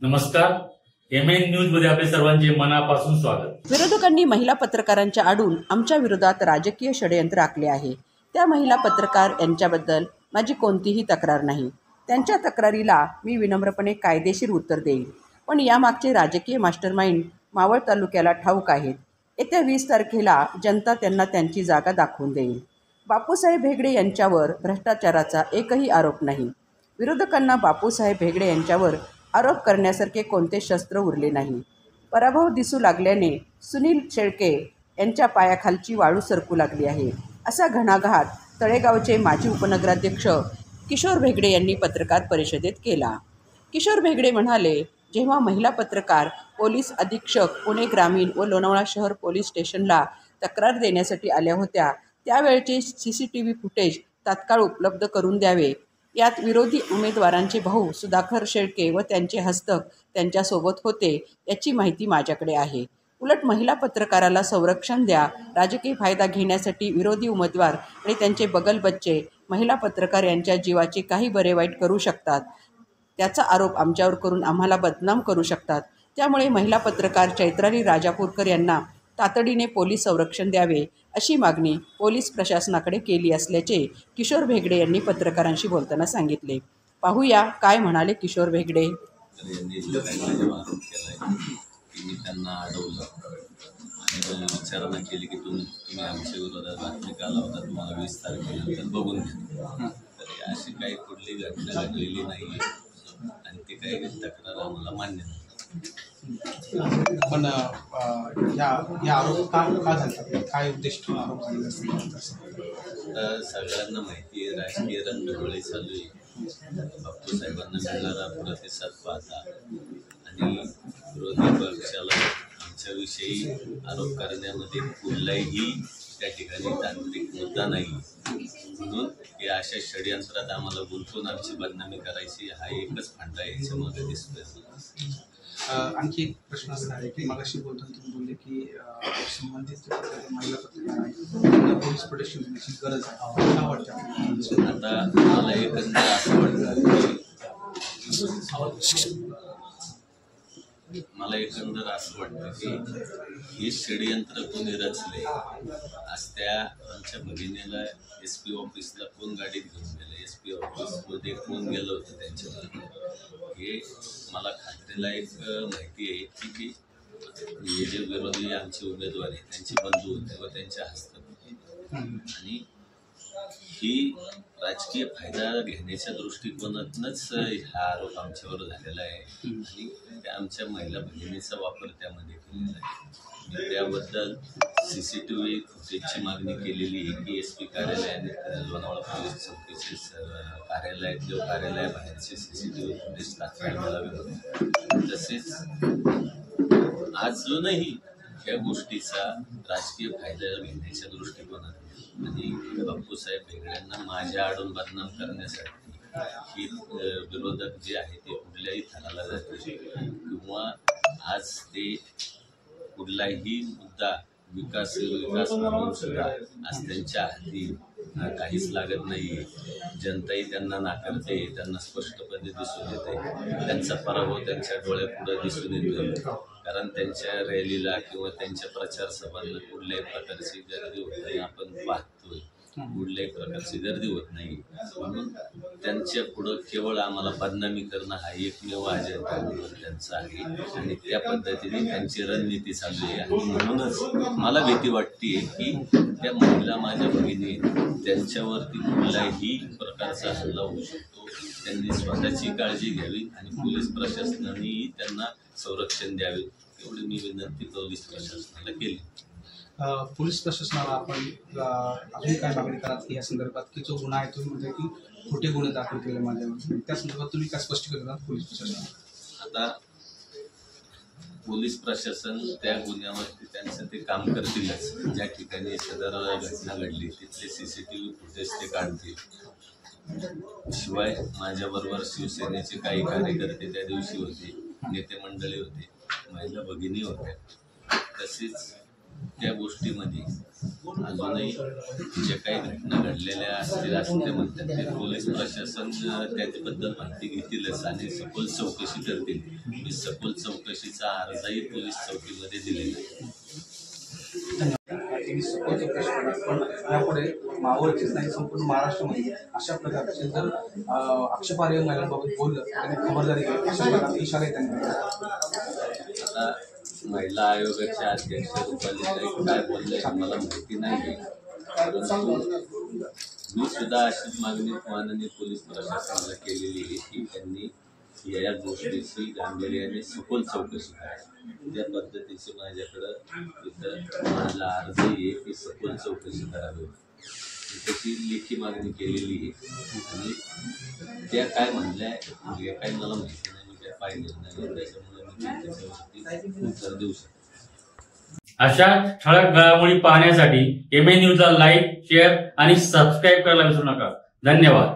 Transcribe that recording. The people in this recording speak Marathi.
नमस्कार. MN न्यूज मध्ये आपले सर्वांचे मनापासून स्वागत. विरोधकांनी महिला पत्रकारांच्या आडून आमच्या विरोधात राजकीय षडयंत्र आखले आहे. त्या महिला पत्रकार यांच्याबद्दल माझी कोणतीही तक्रार नाही. त्यांच्या तक्रारीला मी विनम्रपणे कायदेशीर उत्तर देईल. पण यामागचे राजकीय मास्टरमाइंड मावळ तालुक्याला ठाऊक आहेत. येत्या 20 तारखेला जनता त्यांना त्यांची जागा दाखवून देईल. बापूसाहेब भेगडे यांच्यावर भ्रष्टाचाराचा एकही आरोप नाही. विरोधकांना बापूसाहेब भेगडे यांच्यावर आरोप करण्यासारखे कोणते शस्त्र उरले नाही. पराभव दिसू लागल्याने सुनील शेळके यांच्या पायाखालची वाळू सरकू लागली आहे, असा घणाघात तळेगावचे माजी उपनगराध्यक्ष किशोर भेगडे यांनी पत्रकार परिषदेत केला. किशोर भेगडे म्हणाले, जेव्हा महिला पत्रकार पोलीस अधीक्षक पुणे ग्रामीण व लोणावळा शहर पोलीस स्टेशनला तक्रार देण्यासाठी आल्या होत्या, त्यावेळचे CCTV फुटेज तात्काळ उपलब्ध करून द्यावे. यात विरोधी उमेदवारांचे भाऊ सुधाकर शेळके व त्यांचे हस्तक त्यांच्यासोबत होते, याची माहिती माझ्याकडे आहे. उलट महिला पत्रकाराला संरक्षण द्या. राजकीय फायदा घेण्यासाठी विरोधी उमेदवार आणि त्यांचे बगलबच्चे महिला पत्रकार यांच्या जीवाचे काही बरे वाईट करू शकतात. त्याचा आरोप आमच्यावर करून आम्हाला बदनाम करू शकतात. त्यामुळे महिला पत्रकार चैत्राली राजापूरकर यांना तातडीने पोलीस संरक्षण द्यावे, अशी मागणी पोलीस प्रशासनाकडे केली असल्याचे किशोर भेगडे यांनी पत्रकारांशी बोलताना सांगितले. पाहूया काय म्हणाले किशोर भेगडे. मी त्यांना अडवलं आणि विचारणा केली की तुम्ही आमच्या विरोधात बातमी का लावता, तुम्हाला 20 तारखेनंतर बघून घ्या. तर अशी काही कुठली घटना घडलेली नाही आहे आणि ती काही तक्रार आम्हाला मान्य नाही. पण या आरोप का झाला, काय उद्देश आरोप झाले तर सगळ्यांना माहिती आहे, राजकीय रणधुमाळी चालू आहे. बापूसाहेबांना मिळणारा प्रतिसाद पाहता आणि विरोधी पक्षाला आमच्याविषयी आरोप करण्यामध्ये कुठलाही त्या ठिकाणी तांत्रिक मुद्दा नाही, म्हणून या अशा षडयंत्रात आम्हाला गुंतवून आमची बदनामी करायची हा एकच फंडा याच्यामध्ये दिसतोय. आणखी एक प्रश्न असा आहे की मगाशी बोलताना तुम्ही बोलले की संबंधित महिला पत्रकार आहे, पोलीस प्रोटेक्शन देण्याची गरज आहे. काय वाटतं? आता मला एकंदर असं वाटतं की हे षडयंत्र कोणी रचले. आज त्या आमच्या भगिनीला SP ऑफिसला कोण गाडीत घेऊन गेलं, SP ऑफिसमध्ये कोण गेलं होतं त्यांच्यावर, हे मला खात्रीलायक माहिती आहे की हे जे विरोधी आमचे उमेदवार आहेत त्यांचे बंधू होते व त्यांच्या हस्तक होते आणि ही राजकीय फायदा घेण्याच्या दृष्टिकोनातूनच हा आरोप आमच्यावर झालेला आहे आणि त्या आमच्या महिला भगिनीचा वापर त्यामध्ये केलेला आहे. त्याबद्दल CCTV फुटेजची मागणी केलेली आहे की SP कार्यालयाने लोणावळा पोलीस चौकीचे कार्यालयाबाहेरचे CCTV फुटेज तात्काळ मिळावे. तसेच अजूनही या गोष्टीचा राजकीय फायदा घेण्याच्या दृष्टिकोनात आणि बापूसाहेब भेगड्यांना माझ्या आडून बदनाम करण्यासाठी ही विरोधक जे आहे ते कुठल्याही थराला जाते किंवा आज ते कुठलाही मुद्दा विकास म्हणून सुद्धा आज त्यांच्या हाती काहीच लागत नाही. जनताही त्यांना नाकारते, त्यांना स्पष्टपणे दिसून येते. त्यांचा पराभव त्यांच्या डोळ्यापुढे दिसून येतो, कारण त्यांच्या रॅलीला किंवा त्यांच्या प्रचार सभांना कुठल्याही प्रकारची गर्दी होत नाही. आपण पाहतोय कुठल्याही प्रकारची गर्दी होत नाही, म्हणून त्यांच्या पुढं केवळ आम्हाला बदनामी करणं हा एकमेव अजेंडा त्यांचा आहे आणि त्या पद्धतीने त्यांची रणनीती चालली आहे. आणि म्हणूनच मला भीती वाटते की त्या महिला माझ्या भगिनी त्यांच्यावरती कुठलाही प्रकारचा हल्ला होऊ शकतो. त्यांनी स्वतःची काळजी घ्यावी आणि पोलीस प्रशासनानेही त्यांना संरक्षण द्यावे, एवढी मी विनंती पोलीस प्रशासनाला केली. पोलीस प्रशासनाला आपण अजून काय मागणी कराल की या संदर्भात की जो गुन्हा आहे तुम्ही म्हणता की खोटे गुन्हे दाखल केले माझ्यावर, त्या संदर्भात तुम्ही काय स्पष्टीकरण कराल पोलीस प्रशासनाला? आता पोलीस प्रशासन त्या गुन्ह्यावरती त्यांचं ते काम करतीलच. ज्या ठिकाणी सदर घटना घडली तिथले CCTV फुटेज ते काढतील. शिवाय माझ्याबरोबर शिवसेनेचे काही कार्यकर्ते त्या दिवशी होते, नेते मंडळी होते, महिला भगिनी होत्या. तसेच त्या गोष्टीमध्ये अजूनही ज्या काही घटना घडलेल्या असतील असं ते म्हणतात ते पोलीस प्रशासन त्याच्याबद्दल माहिती घेतीलच आणि सखोल चौकशी करतील. मी सखोल चौकशीचा अर्जही पोलीस चौकीमध्ये दिलेला आहे. पण यापुढे मावळचीच नाही संपूर्ण महाराष्ट्रामध्ये अशा प्रकारचे जर आक्षेपार्ह महिलांबाबत बोललं त्यांनी खबरदारी घ्यावी अशा प्रकारचे इशारे त्यांनी दिले. आता महिला आयोगाच्या अध्यक्ष रुपाली काय बोलले मला माहिती नाही, परंतु मी सुद्धा अशीच मागणी माननीय पोलीस प्रशासनाला केलेली आहे की त्यांनी या गोष्टीची गांभीर्याने सखोल चौकशी करावी. त्या पद्धतीची माझ्याकडं इथं माझा अर्ज आहे की सखोल चौकशी करावी. त्याची लेखी मागणी केलेली आहे आणि त्या काय म्हणल्या म्हणजे काही मला माहिती नाही, मी काय पाहिलेलं नाही, त्याच्यामुळे मी त्याच्यावरती उत्तर देऊ शकतो. अशा ठळक घडामोडी पाहण्यासाठी MN न्यूजला लाईक, शेअर आणि सबस्क्राईब करायला विसरू नका. धन्यवाद.